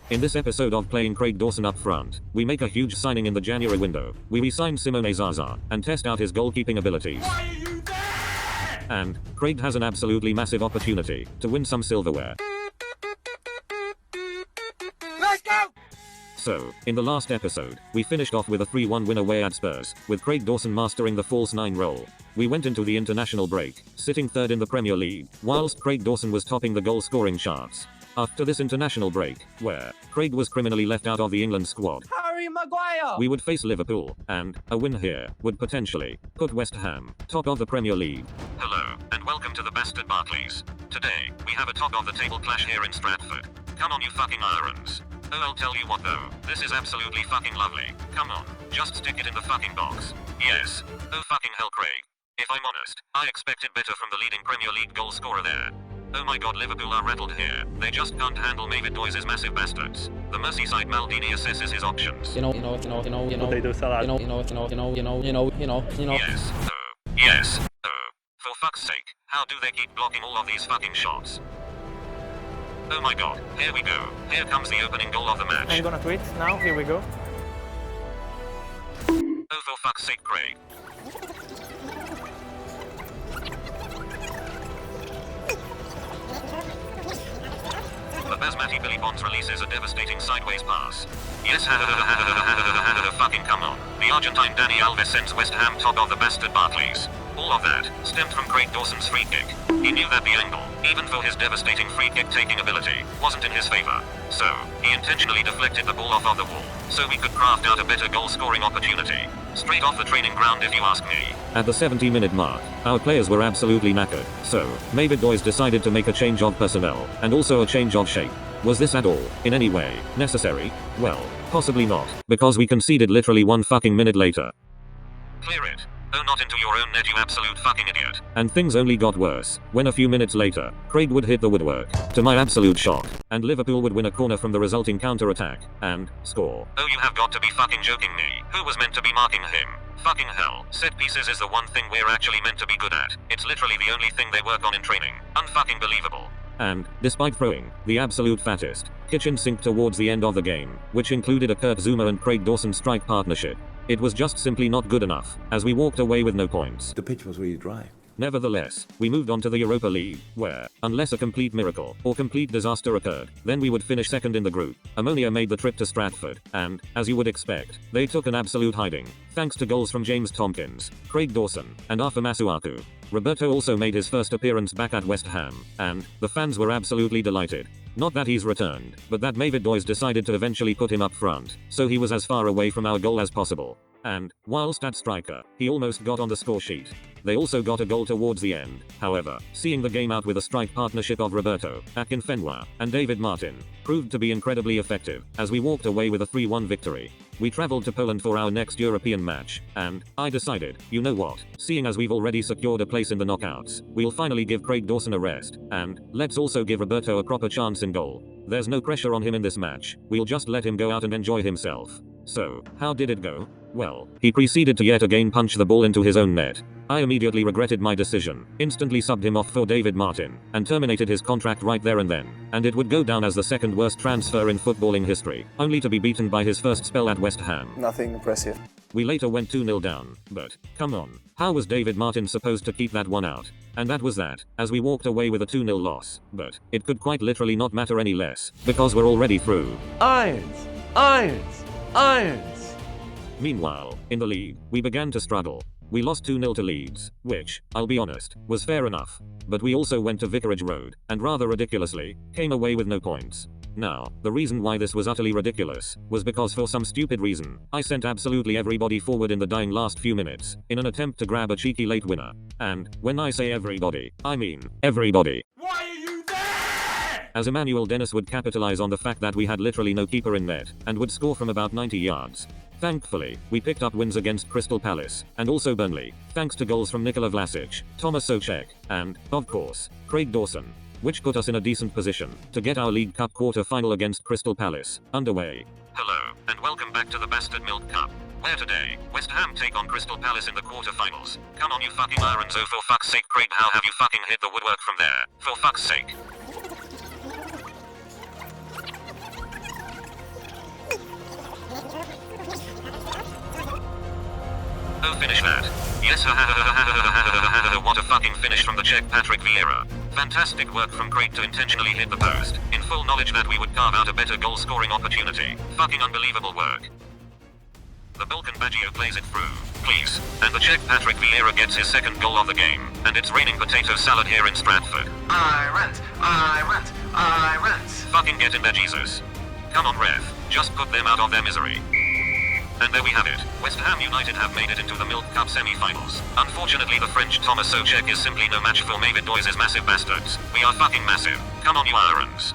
In this episode of Playing Craig Dawson up front, we make a huge signing in the January window. We re-sign Simone Zaza and test out his goalkeeping abilities. Why are you there? And Craig has an absolutely massive opportunity to win some silverware. Let's go! So, in the last episode, we finished off with a 3-1 win away at Spurs, with Craig Dawson mastering the false 9 role. We went into the international break, sitting third in the Premier League, whilst Craig Dawson was topping the goal-scoring charts. After this international break, where Craig was criminally left out of the England squad, Harry Maguire! we would face Liverpool, and a win here would potentially put West Ham top of the Premier League. Hello, and welcome to the Bastard Barclays. Today, we have a top-of-the-table clash here in Stratford. Come on, you fucking irons. Oh, I'll tell you what though, this is absolutely fucking lovely. Come on, just stick it in the fucking box. Yes. Oh fucking hell, Craig. If I'm honest, I expected better from the leading Premier League goal scorer there. Oh my god, Liverpool are rattled here. They just can't handle David Moyes' massive bastards. The Merseyside Maldini assesses his options. They do sell out. Yes. Yes. For fuck's sake, how do they keep blocking all of these fucking shots? Oh my god, here we go. Here comes the opening goal of the match. I'm gonna tweet now, here we go. Oh for fuck's sake, Craig. The Basmati Billy Bonds releases a devastating sideways pass. Yes, fucking come on. The Argentine Dani Alves sends West Ham top of the Bastard Barclays. All of that stemmed from Craig Dawson's free kick. He knew that the angle, even for his devastating free kick taking ability, wasn't in his favor. So, he intentionally deflected the ball off of the wall, so we could craft out a better goal scoring opportunity. Straight off the training ground if you ask me. At the 70-minute mark, our players were absolutely knackered, so David Moyes decided to make a change of personnel, and also a change of shape. Was this at all, in any way, necessary? Well, possibly not, because we conceded literally 1 fucking minute later. Clear it. Oh, not into your own net, you absolute fucking idiot. And things only got worse, when a few minutes later, Craig would hit the woodwork, to my absolute shock, and Liverpool would win a corner from the resulting counter-attack, and score. Oh, you have got to be fucking joking me. Who was meant to be marking him? Fucking hell, set pieces is the one thing we're actually meant to be good at. It's literally the only thing they work on in training. Unfucking believable. And, despite throwing the absolute fattest kitchen sink towards the end of the game, which included a Kurt Zuma and Craig Dawson strike partnership, it was just simply not good enough, as we walked away with no points. The pitch was really dry. Nevertheless, we moved on to the Europa League, where, unless a complete miracle or complete disaster occurred, then we would finish second in the group. Ammonia made the trip to Stratford, and, as you would expect, they took an absolute hiding, thanks to goals from James Tompkins, Craig Dawson, and Arthur Masuaku. Roberto also made his first appearance back at West Ham, and the fans were absolutely delighted. Not that he's returned, but that David Moyes decided to eventually put him up front, so he was as far away from our goal as possible. And, whilst at striker, he almost got on the score sheet. They also got a goal towards the end. However, seeing the game out with a strike partnership of Roberto, Akinfenwa, and David Martin, proved to be incredibly effective, as we walked away with a 3-1 victory. We travelled to Poland for our next European match, and I decided, you know what, seeing as we've already secured a place in the knockouts, we'll finally give Craig Dawson a rest, and let's also give Roberto a proper chance in goal. There's no pressure on him in this match, we'll just let him go out and enjoy himself. So, how did it go? Well, he proceeded to yet again punch the ball into his own net. I immediately regretted my decision, instantly subbed him off for David Martin, and terminated his contract right there and then. And it would go down as the second worst transfer in footballing history, only to be beaten by his first spell at West Ham. Nothing impressive. We later went 2-0 down, but, come on, how was David Martin supposed to keep that one out? And that was that, as we walked away with a 2-0 loss, but, it could quite literally not matter any less, because we're already through. Irons! Irons! Irons! Meanwhile, in the league, we began to struggle. We lost 2-0 to Leeds, which, I'll be honest, was fair enough. But we also went to Vicarage Road, and rather ridiculously, came away with no points. Now, the reason why this was utterly ridiculous, was because for some stupid reason, I sent absolutely everybody forward in the dying last few minutes, in an attempt to grab a cheeky late winner. And, when I say everybody, I mean, everybody. Why are you there? As Emmanuel Dennis would capitalize on the fact that we had literally no keeper in net, and would score from about 90 yards. Thankfully, we picked up wins against Crystal Palace, and also Burnley, thanks to goals from Nikola Vlasic, Tomas Soucek, and, of course, Craig Dawson, which put us in a decent position to get our League Cup quarter-final against Crystal Palace underway. Hello, and welcome back to the Bastard Milk Cup, where today, West Ham take on Crystal Palace in the quarter-finals. Come on you fucking irons, oh for fuck's sake Craig, how have you fucking hit the woodwork from there? For fuck's sake. Oh, finish that. Yes, what a fucking finish from the Czech Patrick Vieira. Fantastic work from Craig to intentionally hit the post, in full knowledge that we would carve out a better goal-scoring opportunity. Fucking unbelievable work. The Balkan Baggio plays it through, please, and the Czech Patrick Vieira gets his second goal of the game, and it's raining potato salad here in Stratford. I rent. Fucking get in there, Jesus. Come on, ref, just put them out of their misery. And there we have it. West Ham United have made it into the Milk Cup semi-finals. Unfortunately, the French Thomas Soucek is simply no match for David Moyes' massive bastards. We are fucking massive. Come on, you Irons.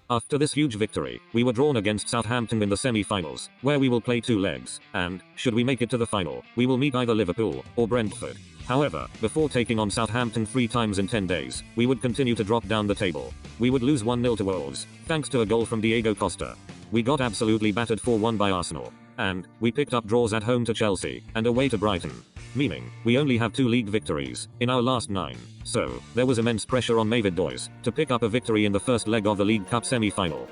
After this huge victory, we were drawn against Southampton in the semi-finals, where we will play 2 legs, and, should we make it to the final, we will meet either Liverpool or Brentford. However, before taking on Southampton 3 times in 10 days, we would continue to drop down the table. We would lose 1-0 to Wolves, thanks to a goal from Diego Costa. We got absolutely battered 4-1 by Arsenal. And, we picked up draws at home to Chelsea, and away to Brighton. Meaning, we only have 2 league victories, in our last 9. So, there was immense pressure on David Moyes, to pick up a victory in the first leg of the League Cup semi-final.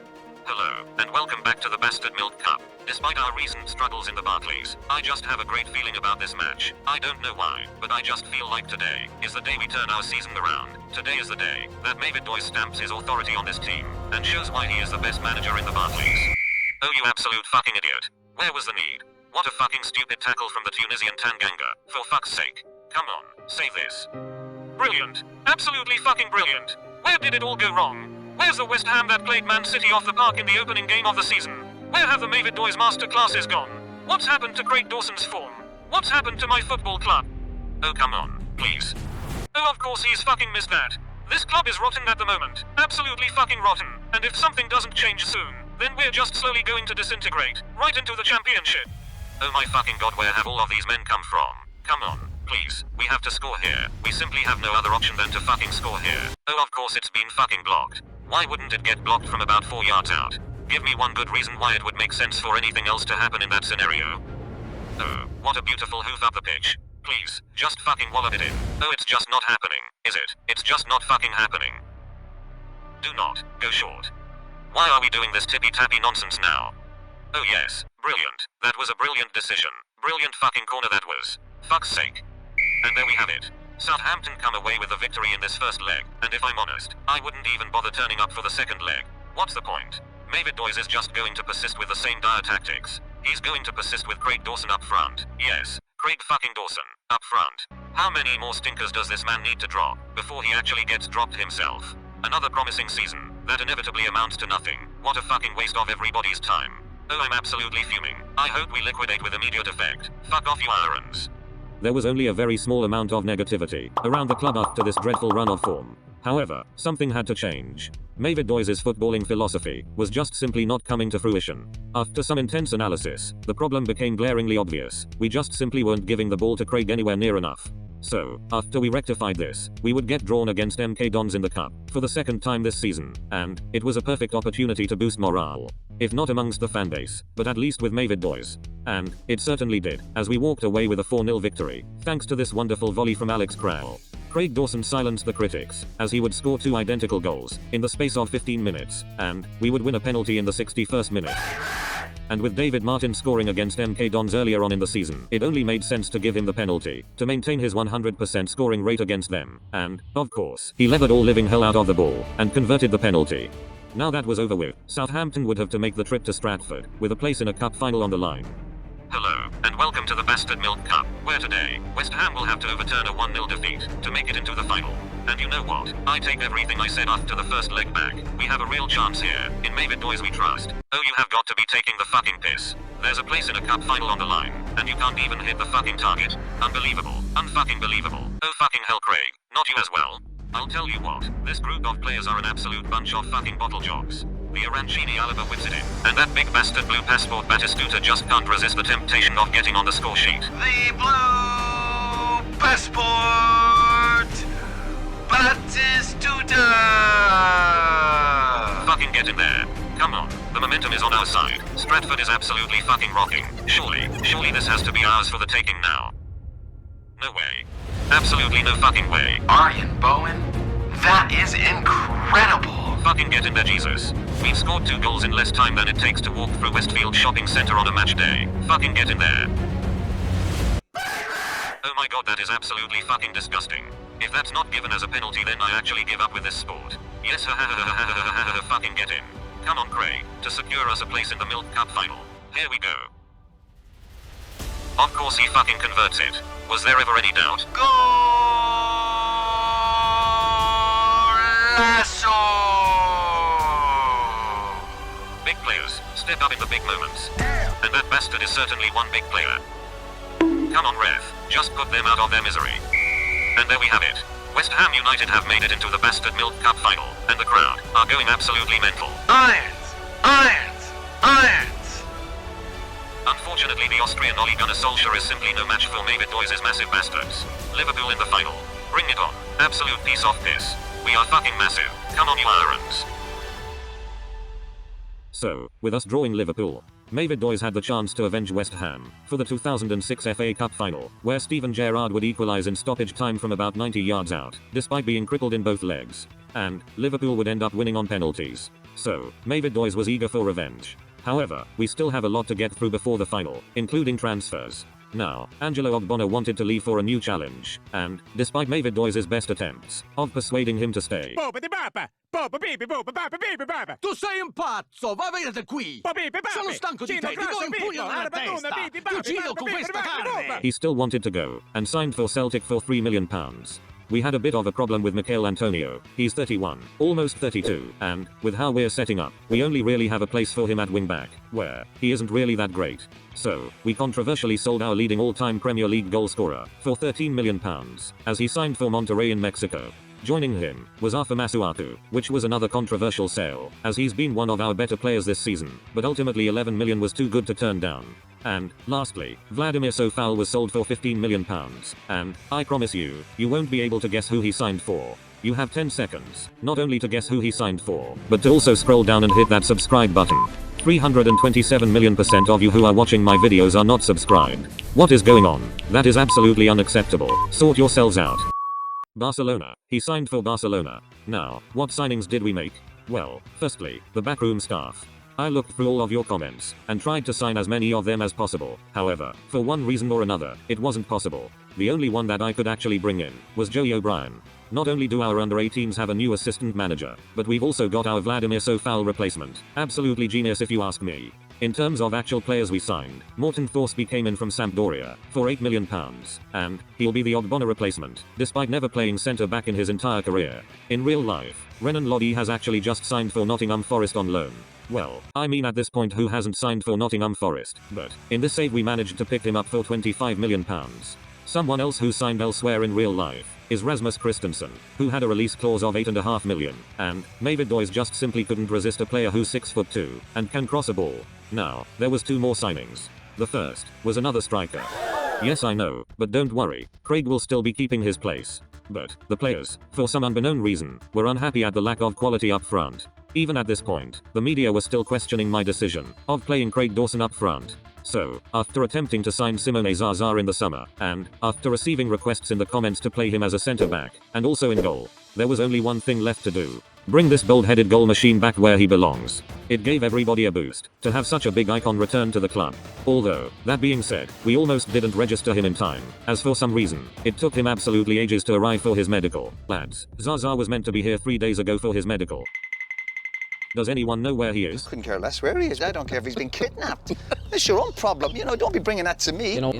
Hello, and welcome back to the Bastard Milk Cup. Despite our recent struggles in the Barclays, I just have a great feeling about this match. I don't know why, but I just feel like today is the day we turn our season around. Today is the day that David Moyes stamps his authority on this team, and shows why he is the best manager in the Barclays. Oh, you absolute fucking idiot. Where was the need? What a fucking stupid tackle from the Tunisian Tanganga, for fuck's sake. Come on, save this. Brilliant. Absolutely fucking brilliant. Where did it all go wrong? Where's the West Ham that played Man City off the park in the opening game of the season? Where have the David Moyes masterclasses gone? What's happened to Craig Dawson's form? What's happened to my football club? Oh, come on, please. Oh, of course he's fucking missed that. This club is rotten at the moment. Absolutely fucking rotten. And if something doesn't change soon, then we're just slowly going to disintegrate, right into the championship. Oh my fucking god, where have all of these men come from? Come on, please, we have to score here. We simply have no other option than to fucking score here. Oh, of course it's been fucking blocked. Why wouldn't it get blocked from about 4 yards out? Give me one good reason why it would make sense for anything else to happen in that scenario. Oh, what a beautiful hoof up the pitch. Please, just fucking wallop it in. Oh, it's just not happening, is it? It's just not fucking happening. Do not go short. Why are we doing this tippy-tappy nonsense now? Oh yes, brilliant. That was a brilliant decision. Brilliant fucking corner that was. Fuck's sake. And there we have it. Southampton come away with a victory in this first leg, and if I'm honest, I wouldn't even bother turning up for the second leg. What's the point? David Moyes is just going to persist with the same dire tactics. He's going to persist with Craig Dawson up front. Yes, Craig fucking Dawson, up front. How many more stinkers does this man need to drop, before he actually gets dropped himself? Another promising season, that inevitably amounts to nothing. What a fucking waste of everybody's time. Oh, I'm absolutely fuming. I hope we liquidate with immediate effect. Fuck off, you Irons. There was only a very small amount of negativity around the club after this dreadful run of form. However, something had to change. David Moyes' footballing philosophy was just simply not coming to fruition. After some intense analysis, the problem became glaringly obvious. We just simply weren't giving the ball to Craig anywhere near enough. So, after we rectified this, we would get drawn against MK Dons in the cup, for the second time this season, and it was a perfect opportunity to boost morale. If not amongst the fanbase, but at least with David Moyes. And, it certainly did, as we walked away with a 4-0 victory, thanks to this wonderful volley from Alex Crowell. Craig Dawson silenced the critics, as he would score 2 identical goals, in the space of 15 minutes, and, we would win a penalty in the 61st minute. And with David Martin scoring against MK Dons earlier on in the season, it only made sense to give him the penalty, to maintain his 100% scoring rate against them, and, of course, he levered all living hell out of the ball, and converted the penalty. Now that was over with, Southampton would have to make the trip to Stratford, with a place in a cup final on the line. Hello, and welcome to the Bastard Milk Cup, where today, West Ham will have to overturn a 1-0 defeat, to make it into the final. And you know what? I take everything I said after the first leg back. We have a real chance here. In David Moyes we trust. Oh, you have got to be taking the fucking piss. There's a place in a cup final on the line, and you can't even hit the fucking target. Unbelievable. Unfucking believable. Oh fucking hell, Craig. Not you as well. I'll tell you what, this group of players are an absolute bunch of fucking bottle jocks. The Arancini Alaba whips it in, and that big bastard blue passport Batistuta just can't resist the temptation of getting on the score sheet. The blue passport Batistuta! Fucking get in there. Come on, the momentum is on our side. Stratford is absolutely fucking rocking. Surely this has to be ours for the taking now. No way. Absolutely no fucking way. Arjen Bowen? That is incredible! Fucking get in there, Jesus. We've scored 2 goals in less time than it takes to walk through Westfield Shopping Center on a match day. Fucking get in there. Oh my god, that is absolutely fucking disgusting. If that's not given as a penalty, then I actually give up with this sport. Yes, fucking get in. Come on, Cray, to secure us a place in the Milk Cup final. Here we go. Of course he fucking converts it. Was there ever any doubt? Golazo! Big players, step up in the big moments. And that bastard is certainly one big player. Come on, ref, just put them out of their misery. And there we have it. West Ham United have made it into the bastard Milk Cup final, and the crowd are going absolutely mental. Irons! Irons! Irons! Unfortunately, the Austrian Ole Gunnar Solskjaer is simply no match for David Moyes' massive bastards. Liverpool in the final. Bring it on. Absolute piece of piss. We are fucking massive. Come on, you Irons. So, with us drawing Liverpool, David Moyes had the chance to avenge West Ham for the 2006 FA Cup final, where Steven Gerrard would equalise in stoppage time from about 90 yards out, despite being crippled in both legs. And Liverpool would end up winning on penalties. So, David Moyes was eager for revenge. However, we still have a lot to get through before the final, including transfers. Now, Angelo Ogbonna wanted to leave for a new challenge, and, despite David Moyes' best attempts of persuading him to stay, Tu sei un pazzo, va via da qui! Sono stanco di te, ti do un pugno nella testa! Ti uccido con questa carne! he still wanted to go, and signed for Celtic for £3 million. We had a bit of a problem with Mikel Antonio. He's 31, almost 32, and, with how we're setting up, we only really have a place for him at wing-back, where he isn't really that great. So, we controversially sold our leading all-time Premier League goal scorer for £13 million, as he signed for Monterrey in Mexico. Joining him was Arthur Masuaku, which was another controversial sale, as he's been one of our better players this season, but ultimately 11 million was too good to turn down. And, lastly, Vladimir Sofal was sold for £15 million, and, I promise you, you won't be able to guess who he signed for. You have 10 seconds, not only to guess who he signed for, but to also scroll down and hit that subscribe button. 327 million% of you who are watching my videos are not subscribed. What is going on? That is absolutely unacceptable. Sort yourselves out. Barcelona. He signed for Barcelona. Now, what signings did we make? Well, firstly, the backroom staff. I looked through all of your comments, and tried to sign as many of them as possible. However, for one reason or another, it wasn't possible. The only one that I could actually bring in was Joey O'Brien. Not only do our under-18s have a new assistant manager, but we've also got our Vladimir Sofal replacement. Absolutely genius if you ask me. In terms of actual players we signed, Morten Thorsby came in from Sampdoria for £8 million, and he'll be the Ogbonna replacement, despite never playing centre-back in his entire career. In real life, Renan Lodi has actually just signed for Nottingham Forest on loan. Well, I mean at this point who hasn't signed for Nottingham Forest, but in this save we managed to pick him up for £25 million. Someone else who signed elsewhere in real life is Rasmus Christensen, who had a release clause of £8.5 million, and David Moyes just simply couldn't resist a player who's 6'2" and can cross a ball. Now, there was 2 more signings. The first was another striker. Yes, I know, but don't worry, Craig will still be keeping his place. But the players, for some unbeknown reason, were unhappy at the lack of quality up front. Even at this point, the media was still questioning my decision of playing Craig Dawson up front. So, after attempting to sign Simone Zaza in the summer, and after receiving requests in the comments to play him as a centre-back, and also in goal, there was only one thing left to do. Bring this bold-headed goal machine back where he belongs. It gave everybody a boost to have such a big icon return to the club. Although, that being said, we almost didn't register him in time, as for some reason, it took him absolutely ages to arrive for his medical. Lads, Zaza was meant to be here 3 days ago for his medical. Does anyone know where he is? Couldn't care less where he is. I don't care if he's been kidnapped. It's your own problem. You know, don't be bringing that to me. Now,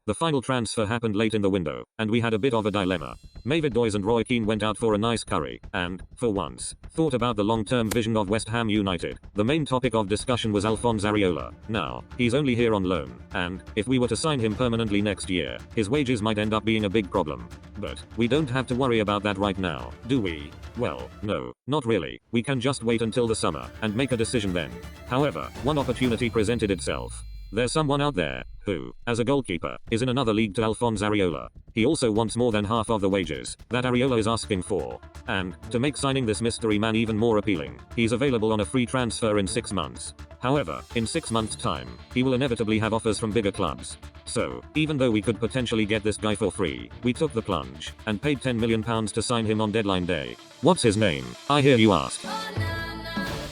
the final transfer happened late in the window, and we had a bit of a dilemma. David Moyes and Roy Keane went out for a nice curry, and, for once, thought about the long-term vision of West Ham United. The main topic of discussion was Alphonse Areola. Now, he's only here on loan, and, if we were to sign him permanently next year, his wages might end up being a big problem. But, we don't have to worry about that right now, do we? Well, no, not really. We can just wait until the summer, and make a decision then. However, one opportunity presented itself. There's someone out there who, as a goalkeeper, is in another league to Alphonse Areola. He also wants more than half of the wages that Areola is asking for. And, to make signing this mystery man even more appealing, he's available on a free transfer in 6 months. However, in 6 months' time, he will inevitably have offers from bigger clubs. So, even though we could potentially get this guy for free, we took the plunge, and paid £10 million to sign him on deadline day. What's his name? I hear you ask.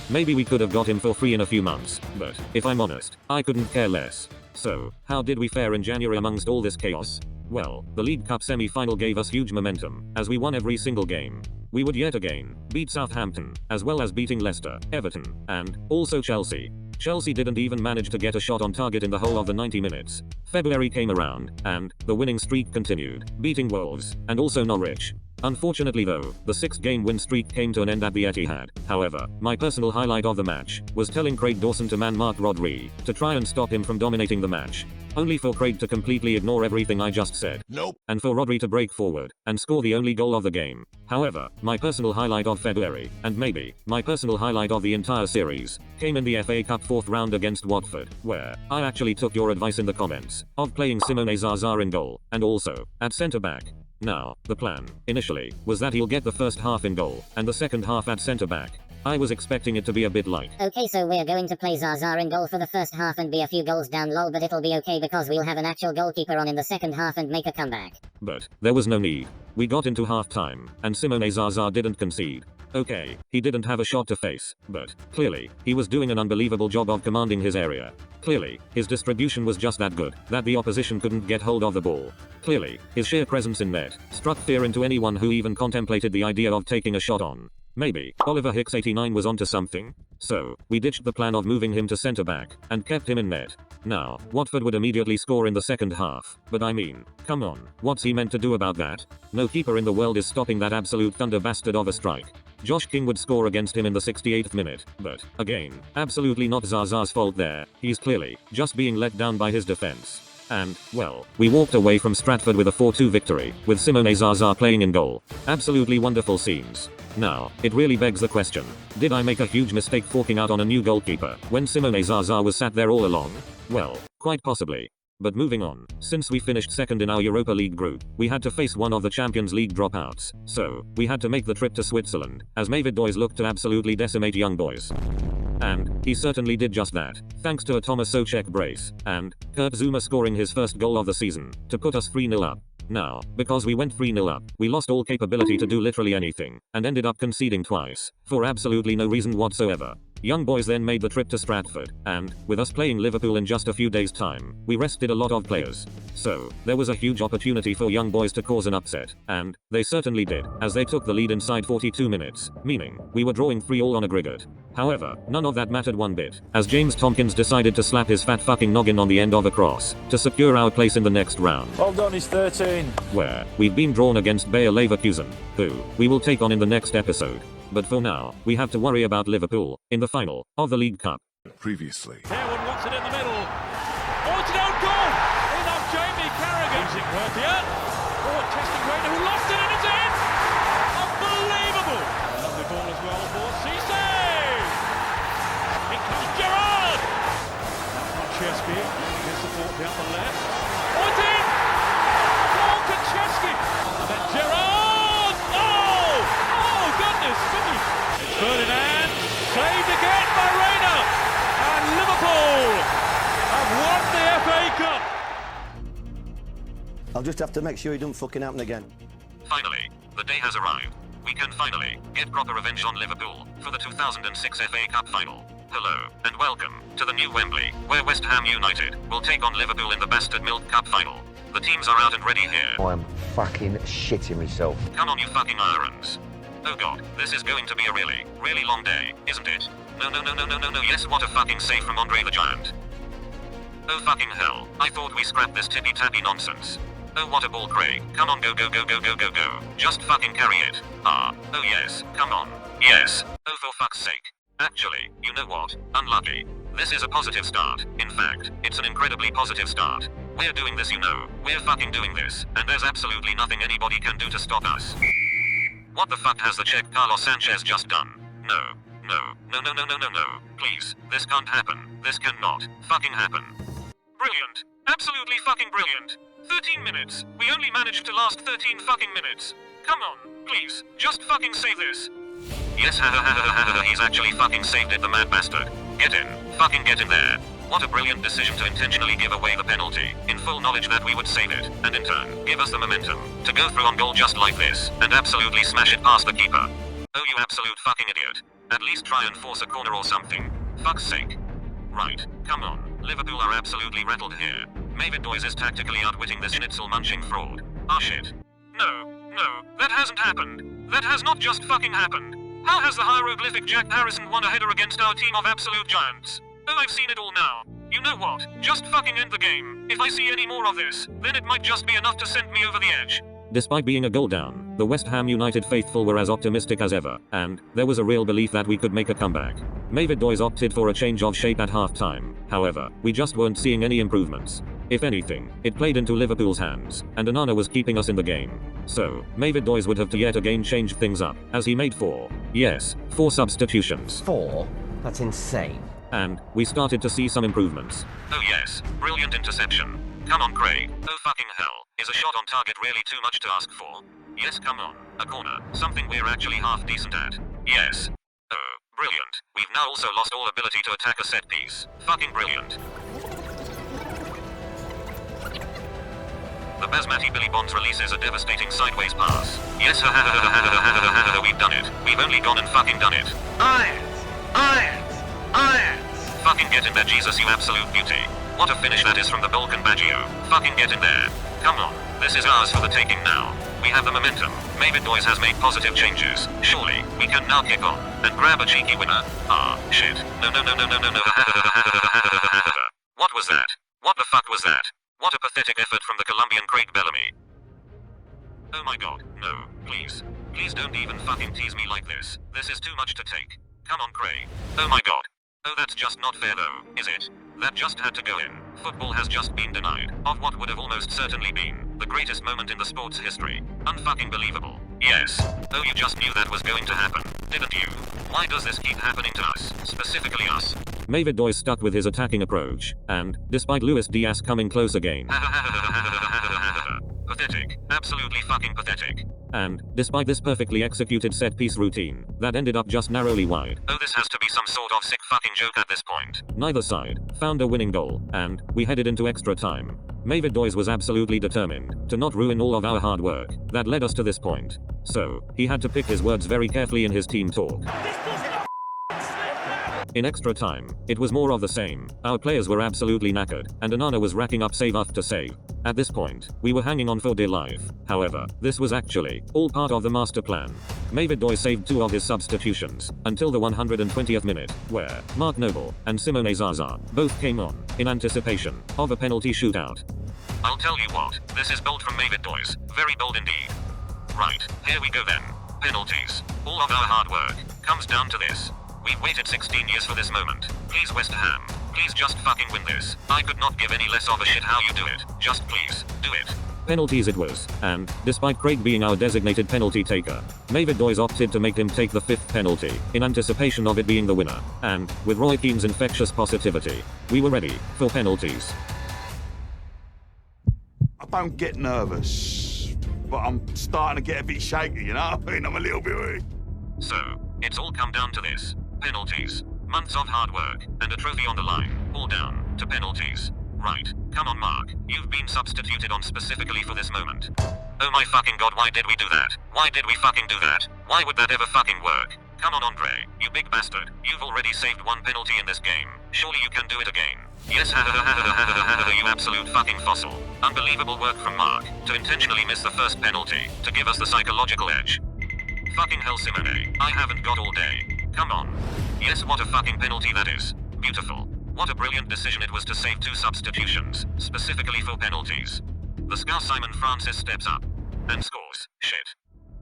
Maybe we could have got him for free in a few months, but, if I'm honest, I couldn't care less. So, how did we fare in January amongst all this chaos? Well, the League Cup semi-final gave us huge momentum, as we won every single game. We would yet again beat Southampton, as well as beating Leicester, Everton, and also Chelsea. Chelsea didn't even manage to get a shot on target in the whole of the 90 minutes. February came around, and the winning streak continued, beating Wolves, and also Norwich. Unfortunately though, the 6-game win streak came to an end at the Etihad. However, my personal highlight of the match was telling Craig Dawson to man-mark Rodri, to try and stop him from dominating the match. Only for Craig to completely ignore everything I just said. Nope. And for Rodri to break forward, and score the only goal of the game. However, my personal highlight of February, and maybe, my personal highlight of the entire series, came in the FA Cup 4th round against Watford, where, I actually took your advice in the comments, of playing Simone Zaza in goal, and also, at centre-back. Now, the plan, initially, was that he'll get the first half in goal, and the second half at centre-back. I was expecting it to be a bit like, okay, so we're going to play Zaza in goal for the first half and be a few goals down lol, but it'll be okay because we'll have an actual goalkeeper on in the second half and make a comeback. But, there was no need. We got into half-time, and Simone Zaza didn't concede. Okay, he didn't have a shot to face, but, clearly, he was doing an unbelievable job of commanding his area. Clearly, his distribution was just that good, that the opposition couldn't get hold of the ball. Clearly, his sheer presence in net struck fear into anyone who even contemplated the idea of taking a shot on. Maybe, Oliver Hicks 89 was onto something? So, we ditched the plan of moving him to centre-back, and kept him in net. Now, Watford would immediately score in the second half, but I mean, come on, what's he meant to do about that? No keeper in the world is stopping that absolute thunder bastard of a strike. Josh King would score against him in the 68th minute, but, again, absolutely not Zaza's fault there, he's clearly just being let down by his defense. And, well, we walked away from Stratford with a 4-2 victory, with Simone Zaza playing in goal. Absolutely wonderful scenes. Now, it really begs the question, did I make a huge mistake forking out on a new goalkeeper, when Simone Zaza was sat there all along? Well, quite possibly. But moving on, since we finished second in our Europa League group, we had to face one of the Champions League dropouts, so, we had to make the trip to Switzerland, as Mavid Doys looked to absolutely decimate young boys. And, he certainly did just that, thanks to a Thomas Soucek brace, and, Kurt Zouma scoring his first goal of the season, to put us 3-0 up. Now, because we went 3-0 up, we lost all capability to do literally anything, and ended up conceding twice, for absolutely no reason whatsoever. Young boys then made the trip to Stratford, and, with us playing Liverpool in just a few days' time, we rested a lot of players. So, there was a huge opportunity for young boys to cause an upset, and, they certainly did, as they took the lead inside 42 minutes, meaning, we were drawing 3-3 on aggregate. However, none of that mattered one bit, as James Tompkins decided to slap his fat fucking noggin on the end of a cross, to secure our place in the next round. Well done, he's 13. Where, we've been drawn against Bayer Leverkusen, who, we will take on in the next episode. But for now, we have to worry about Liverpool, in the final, of the League Cup. Previously. Harewood wants it in the middle. Oh, it's an own goal! In off Jamie Carragher. Using Worthier. Oh, testing Rayner, who lost it, and it's in! Unbelievable! A lovely ball as well for Cisse! In comes Gerrard! That's Konchesky. Gets support down the left. Oh, it's in! Oh, Konchesky! And then Gerrard! Oh! Oh, goodness! It's Ferdinand. Saved again by Rayner! And Liverpool have won the FA Cup! I'll just have to make sure it doesn't fucking happen again. Finally, the day has arrived. We can finally get proper revenge on Liverpool for the 2006 FA Cup final. Hello, and welcome to the new Wembley, where West Ham United will take on Liverpool in the Bastard Milk Cup final. The teams are out and ready here. I'm fucking shitting myself. Come on, you fucking irons. Oh god, this is going to be a really, really long day, isn't it? No, yes, what a fucking save from Andre the Giant. Oh fucking hell, I thought we scrapped this tippy-tappy nonsense. Oh what a ball, Craig, come on, go. Just fucking carry it. Oh yes, come on. Yes. Oh for fuck's sake. Actually, you know what? Unlucky. This is a positive start. In fact, it's an incredibly positive start. We're doing this, you know. We're fucking doing this, and there's absolutely nothing anybody can do to stop us. What the fuck has the Czech Carlos Sanchez just done? No. Please, this can't happen. This cannot fucking happen. Brilliant. Absolutely fucking brilliant. 13 minutes. We only managed to last 13 fucking minutes. Come on, please, just fucking save this. Yes, he's actually fucking saved it, the mad bastard. Get in. Fucking get in there. What a brilliant decision to intentionally give away the penalty, in full knowledge that we would save it, and in turn, give us the momentum to go through on goal just like this, and absolutely smash it past the keeper. Oh, you absolute fucking idiot. At least try and force a corner or something. Fuck's sake. Right, come on. Liverpool are absolutely rattled here. David Doise is tactically outwitting this schnitzel munching fraud. Ah shit. No, that hasn't happened. That has not just fucking happened. How has the hieroglyphic Jack Harrison won a header against our team of absolute giants? Oh, I've seen it all now. You know what? Just fucking end the game. If I see any more of this, then it might just be enough to send me over the edge. Despite being a goal down, the West Ham United faithful were as optimistic as ever, and there was a real belief that we could make a comeback. David Doise opted for a change of shape at half-time. However, we just weren't seeing any improvements. If anything, it played into Liverpool's hands, and Onana was keeping us in the game. So, David Doise would have to yet again change things up, as he made 4 substitutions. 4? That's insane. And we started to see some improvements. Oh yes, brilliant interception. Come on, Craig. Oh fucking hell. Is a shot on target really too much to ask for? Yes, come on. A corner. Something we're actually half decent at. Yes. Oh, brilliant. We've now also lost all ability to attack a set piece. Fucking brilliant. The Basmati Billy Bonds releases a devastating sideways pass. Yes, we've done it. We've only gone and fucking done it. Irons! Irons! Irons! Fucking get in there, Jesus, you absolute beauty. What a finish that is from the Balkan Baggio. Fucking get in there. Come on. This is ours for the taking now. We have the momentum. David Doise has made positive changes. Surely, we can now kick on and grab a cheeky winner. Ah, shit. No. What was that? What the fuck was that? What a pathetic effort from the Colombian Craig Bellamy. Oh my god, no, please. Please don't even fucking tease me like this. This is too much to take. Come on, Craig. Oh my god. Oh, that's just not fair though, is it? That just had to go in. Football has just been denied of what would have almost certainly been the greatest moment in the sport's history. Unfucking believable. Yes. Oh, you just knew that was going to happen, didn't you? Why does this keep happening to us? Specifically us. David Doise stuck with his attacking approach, and, despite Luis Diaz coming close again, pathetic. Absolutely fucking pathetic. And, despite this perfectly executed set-piece routine, that ended up just narrowly wide. Oh, this has to be some sort of sick fucking joke at this point. Neither side found a winning goal, and we headed into extra time. David Doise was absolutely determined to not ruin all of our hard work that led us to this point. So, he had to pick his words very carefully in his team talk. In extra time, it was more of the same. Our players were absolutely knackered, and Onana was racking up save after save. At this point, we were hanging on for dear life. However, this was actually all part of the master plan. David Doise saved 2 of his substitutions, until the 120th minute, where Mark Noble and Simone Zaza both came on, in anticipation of a penalty shootout. I'll tell you what, this is bold from David Doise, very bold indeed. Right, here we go then. Penalties. All of our hard work comes down to this. We've waited 16 years for this moment. Please, West Ham. Please just fucking win this. I could not give any less of a shit how you do it. Just please, do it. Penalties it was, and, despite Craig being our designated penalty taker, David Doise opted to make him take the 5th penalty, in anticipation of it being the winner. And, with Roy Keane's infectious positivity, we were ready for penalties. I don't get nervous, but I'm starting to get a bit shaky, you know? I mean, I'm a little bit weak. So, it's all come down to this. Penalties. Months of hard work, and a trophy on the line, all down to penalties. Right, come on Mark, you've been substituted on specifically for this moment. Oh my fucking god, why did we do that? Why did we fucking do that? Why would that ever fucking work? Come on Andre, you big bastard, you've already saved 1 penalty in this game. Surely you can do it again. Yes, you absolute fucking fossil. Unbelievable work from Mark, to intentionally miss the first penalty, to give us the psychological edge. Fucking hell Simone, I haven't got all day. Come on. Yes, what a fucking penalty that is. Beautiful. What a brilliant decision it was to save 2 substitutions, specifically for penalties. The Scouse Simon Francis steps up and scores. Shit.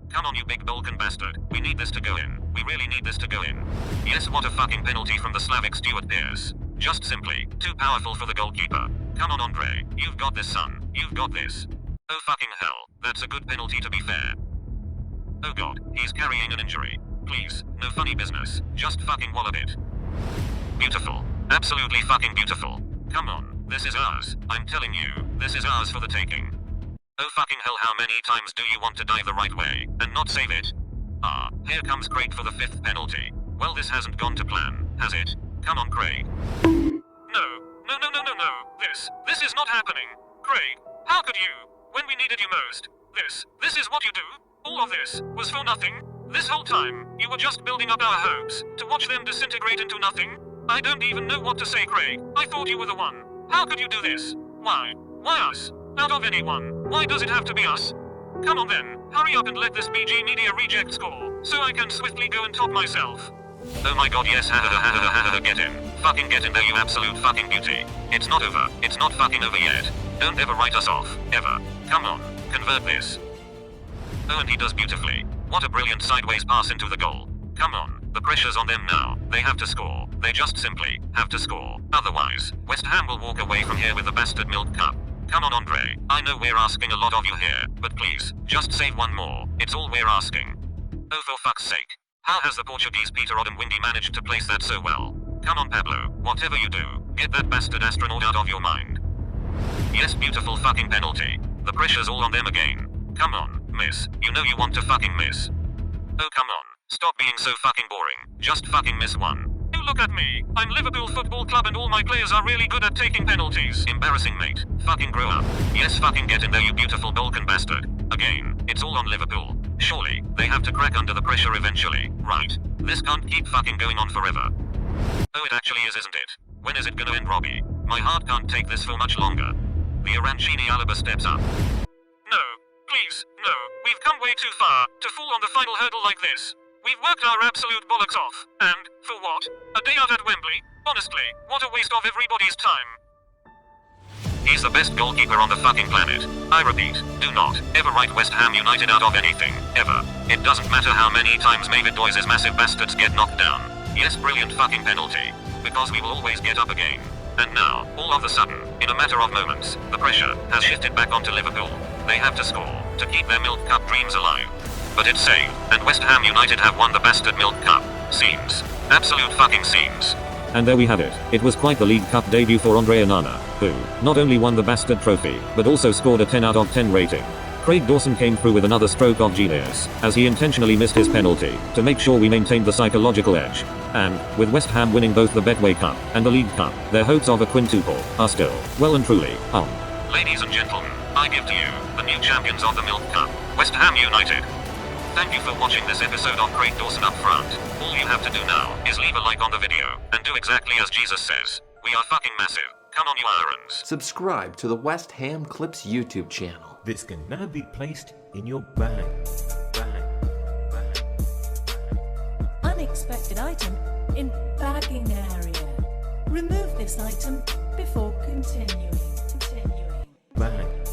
Come on you big Balkan bastard, we need this to go in. We really need this to go in. Yes, what a fucking penalty from the Slavic Stuart Pearce. Just simply, too powerful for the goalkeeper. Come on Andre, you've got this son, you've got this. Oh fucking hell, that's a good penalty to be fair. Oh god, he's carrying an injury. Please, no funny business, just fucking wallop it. Beautiful. Absolutely fucking beautiful. Come on, this is ours. I'm telling you, this is ours for the taking. Oh fucking hell, how many times do you want to dive the right way, and not save it? Ah, here comes Craig for the 5th penalty. Well, this hasn't gone to plan, has it? Come on, Craig. this. This is not happening. Craig, how could you? When we needed you most. This is what you do? All of this was for nothing? This whole time, you were just building up our hopes, to watch them disintegrate into nothing? I don't even know what to say, Craig. I thought you were the one. How could you do this? Why? Why us? Out of anyone, why does it have to be us? Come on then, hurry up and let this BG Media reject score, so I can swiftly go and top myself. Oh my god, yes, get in. Fucking get in there, you absolute fucking beauty. It's not over. It's not fucking over yet. Don't ever write us off. Ever. Come on. Convert this. Oh, and he does beautifully. What a brilliant sideways pass into the goal. Come on. The pressure's on them now. They have to score. They just simply have to score. Otherwise, West Ham will walk away from here with the bastard milk cup. Come on, Andre. I know we're asking a lot of you here, but please, just save one more. It's all we're asking. Oh, for fuck's sake. How has the Portuguese Peter Odemwingie managed to place that so well? Come on, Pablo. Whatever you do, get that bastard astronaut out of your mind. Yes, beautiful fucking penalty. The pressure's all on them again. Come on, miss. You know you want to fucking miss. Oh, come on. Stop being so fucking boring. Just fucking miss one. You look at me. I'm Liverpool Football Club and all my players are really good at taking penalties. Embarrassing, mate. Fucking grow up. Yes, fucking get in there, you beautiful Balkan bastard. Again, it's all on Liverpool. Surely, they have to crack under the pressure eventually, right? This can't keep fucking going on forever. Oh, it actually is, isn't it? When is it gonna end, Robbie? My heart can't take this for much longer. The Arancini Alaba steps up. No, please, no. We've come way too far to fall on the final hurdle like this. We've worked our absolute bollocks off, and, for what? A day out at Wembley? Honestly, what a waste of everybody's time. He's the best goalkeeper on the fucking planet. I repeat, do not ever write West Ham United out of anything, ever. It doesn't matter how many times David Moyes' massive bastards get knocked down. Yes, brilliant fucking penalty. Because we will always get up again. And now, all of a sudden, in a matter of moments, the pressure has shifted back onto Liverpool. They have to score to keep their Milk Cup dreams alive. But it's saved, and West Ham United have won the bastard Milk Cup. Seems. Absolute fucking seems. And there we have it. It was quite the League Cup debut for Andre Onana, who not only won the bastard trophy, but also scored a 10 out of 10 rating. Craig Dawson came through with another stroke of genius, as he intentionally missed his penalty, to make sure we maintained the psychological edge. And, with West Ham winning both the Betway Cup and the League Cup, their hopes of a quintuple are still, well and truly, on. Ladies and gentlemen, I give to you, the new champions of the Milk Cup, West Ham United. Thank you for watching this episode of Craig Dawson Up Front. All you have to do now is leave a like on the video, and do exactly as Jesus says. We are fucking massive. Come on, you irons. Subscribe to the West Ham Clips YouTube channel. This can now be placed in your bag. Unexpected item in bagging area. Remove this item before continuing. Bag.